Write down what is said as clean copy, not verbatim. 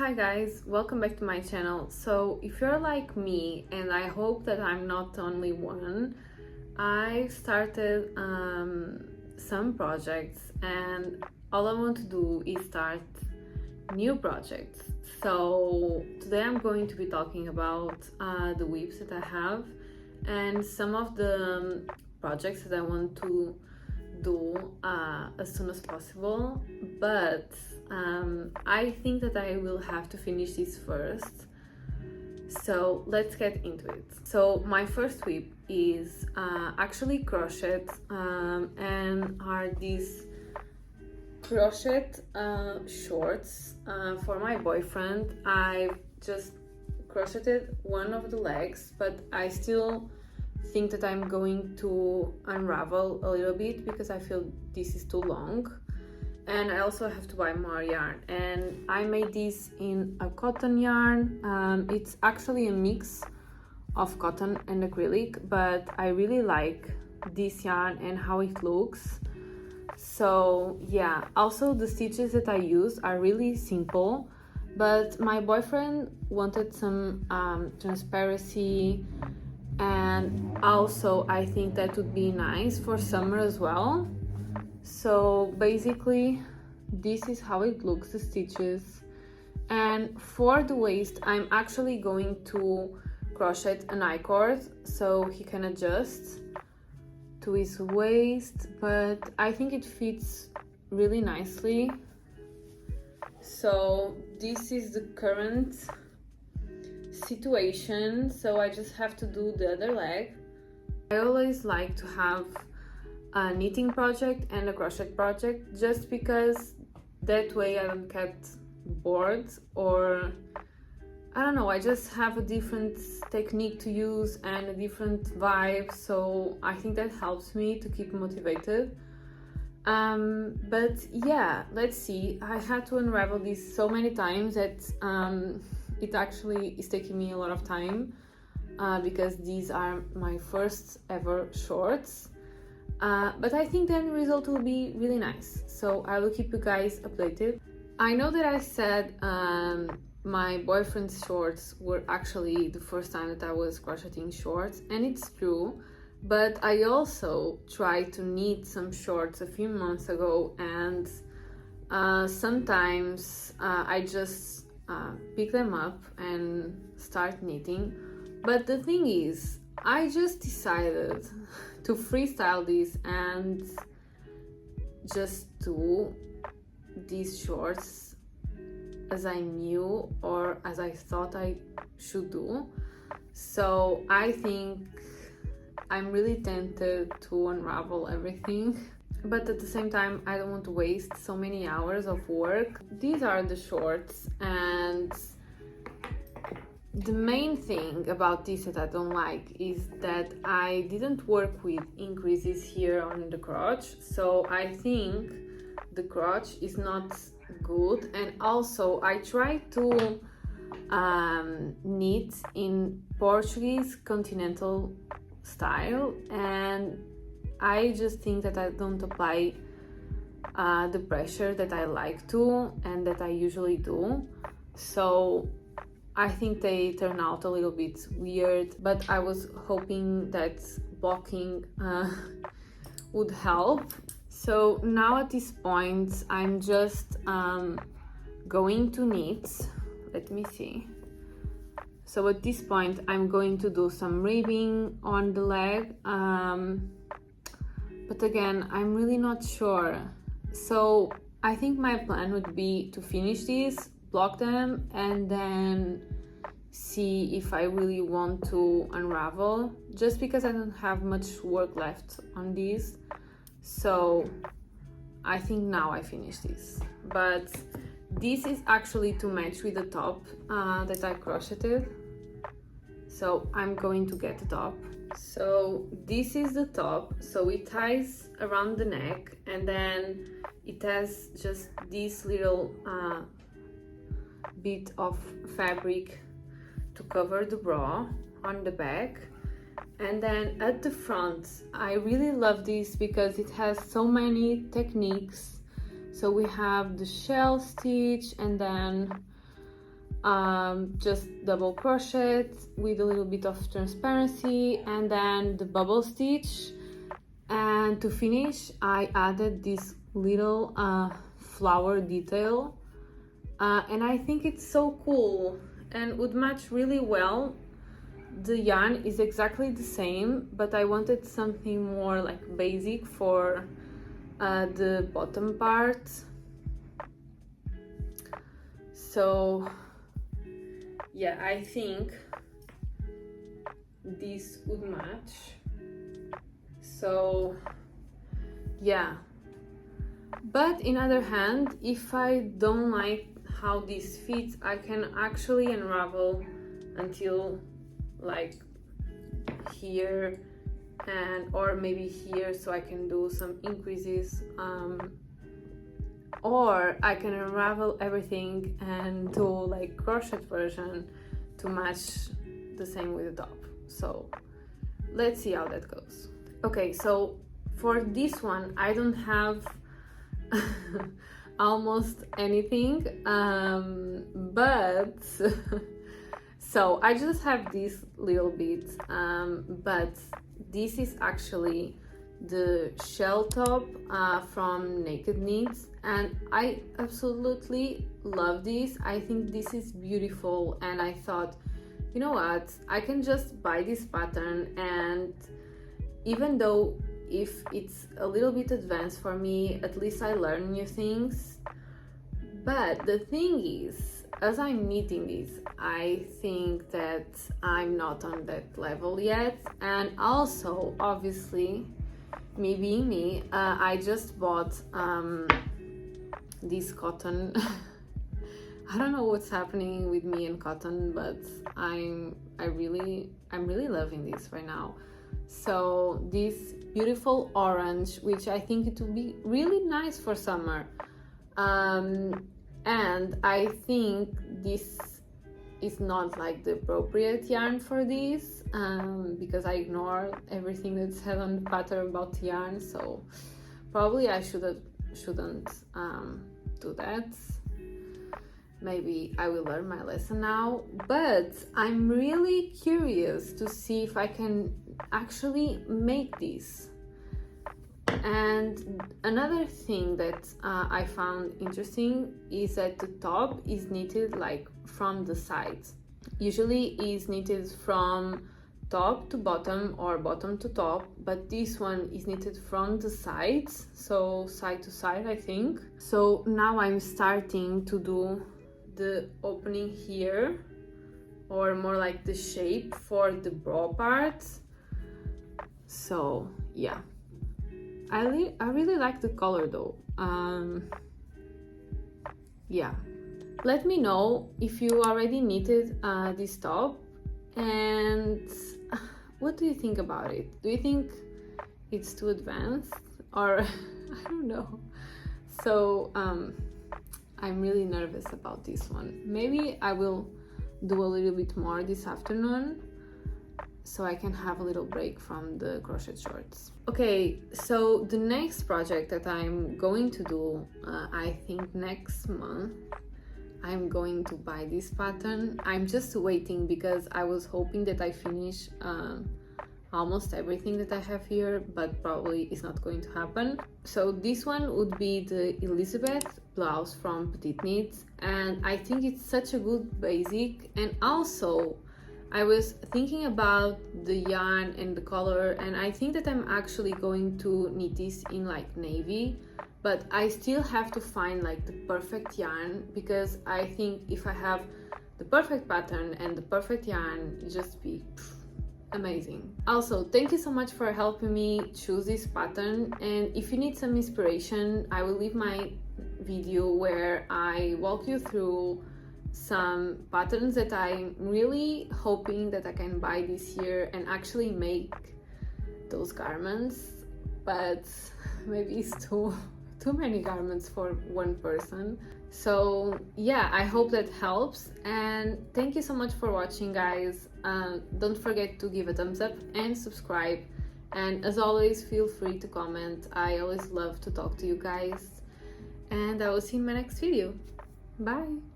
Hi guys, welcome back to my channel. So if you're like me, and I hope that I'm not the only one, I started some projects and all I want to do is start new projects. So today I'm going to be talking about the weaves that I have and some of the projects that I want to do as soon as possible, but I think that I will have to finish this first. So let's get into it. So my first whip is actually crochet and are these crochet shorts for my boyfriend. I've just crocheted one of the legs, but I still think that I'm going to unravel a little bit because I feel this is too long, and I also have to buy more yarn. And I made this in a cotton yarn. It's actually a mix of cotton and acrylic, but I really like this yarn and how it looks. So yeah, also the stitches that I use are really simple, but my boyfriend wanted some transparency, and also I think that would be nice for summer as well. So basically this is how it looks, the stitches. And for the waist, I'm actually going to crochet an I-cord so he can adjust to his waist, but I think it fits really nicely. So this is the current situation, so I just have to do the other leg. I always like to have a knitting project and a crochet project just because that way I don't get bored, or I don't know, I just have a different technique to use and a different vibe, so I think that helps me to keep motivated. But yeah, let's see. I had to unravel this so many times that it actually is taking me a lot of time because these are my first ever shorts. But I think the end result will be really nice, so I will keep you guys updated. I know that I said my boyfriend's shorts were actually the first time that I was crocheting shorts, and it's true, but I also tried to knit some shorts a few months ago, and sometimes I just pick them up and start knitting. But the thing is, I just decided to freestyle this and just do these shorts as I knew or as I thought I should do. So I think I'm really tempted to unravel everything, but at the same time I don't want to waste so many hours of work. These are the shorts, and the main thing about this that I don't like is that I didn't work with increases here on the crotch, so I think the crotch is not good. And also I tried to knit in Portuguese continental style, and I just think that I don't apply the pressure that I like to and that I usually do, so I think they turn out a little bit weird. But I was hoping that blocking would help. So now at this point I'm just going to knit. Let me see. So at this point I'm going to do some ribbing on the leg, but again I'm really not sure. So I think my plan would be to finish this, block them, and then see if I really want to unravel, just because I don't have much work left on these. So I think now I finish this, but this is actually to match with the top that I crocheted, so I'm going to get the top. So this is the top, so it ties around the neck, and then it has just this little bit of fabric to cover the bra on the back. And then at the front, I really love this because it has so many techniques. So we have the shell stitch, and then just double crochet with a little bit of transparency, and then the bubble stitch. And to finish, I added this little flower detail, and I think it's so cool and would match really well. The yarn is exactly the same, but I wanted something more like basic for the bottom part. So yeah, I think this would match. So yeah, but in other hand, if I don't like how this fits, I can actually unravel until like here, and or maybe here, so I can do some increases, or I can unravel everything and do like crochet version to match the same with the top. So let's see how that goes. Okay, so for this one I don't have almost anything, but so I just have this little bit, but this is actually the shell top from Naked Knits, and I absolutely love this. I think this is beautiful, and I thought, you know what, I can just buy this pattern, and even though if it's a little bit advanced for me, at least I learn new things. But the thing is, as I'm knitting this, I think that I'm not on that level yet. And also, obviously, me being me, I just bought this cotton. I don't know what's happening with me and cotton, but I'm really loving this right now. So this beautiful orange, which I think it will be really nice for summer, and I think this is not like the appropriate yarn for this, because I ignore everything that's said on the pattern about yarn, so probably I shouldn't do that. Maybe I will learn my lesson now, but I'm really curious to see if I can actually make this. And another thing that I found interesting is that the top is knitted like from the sides. Usually is knitted from top to bottom or bottom to top, but this one is knitted from the sides, so side to side, I think. So now I'm starting to do the opening here, or more like the shape for the bra part. So yeah, I really like the color though. Yeah, let me know if you already knitted this top, and what do you think about it? Do you think it's too advanced, or I don't know. So I'm really nervous about this one. Maybe I will do a little bit more this afternoon, so I can have a little break from the crochet shorts. Okay, so the next project that I'm going to do, I think next month, I'm going to buy this pattern. I'm just waiting because I was hoping that I finish almost everything that I have here, but probably it's not going to happen. So this one would be the Elizabeth blouse from Petite Knits, and I think it's such a good basic. And also I was thinking about the yarn and the color, and I think that I'm actually going to knit this in like navy, but I still have to find like the perfect yarn, because I think if I have the perfect pattern and the perfect yarn, it just be amazing. Also, thank you so much for helping me choose this pattern, and if you need some inspiration, I will leave my video where I walk you through some patterns that I'm really hoping that I can buy this year and actually make those garments, but maybe it's too many garments for one person. So yeah, I hope that helps, and thank you so much for watching, guys. Don't forget to give a thumbs up and subscribe, and as always, feel free to comment. I always love to talk to you guys, and I will see you in my next video. Bye.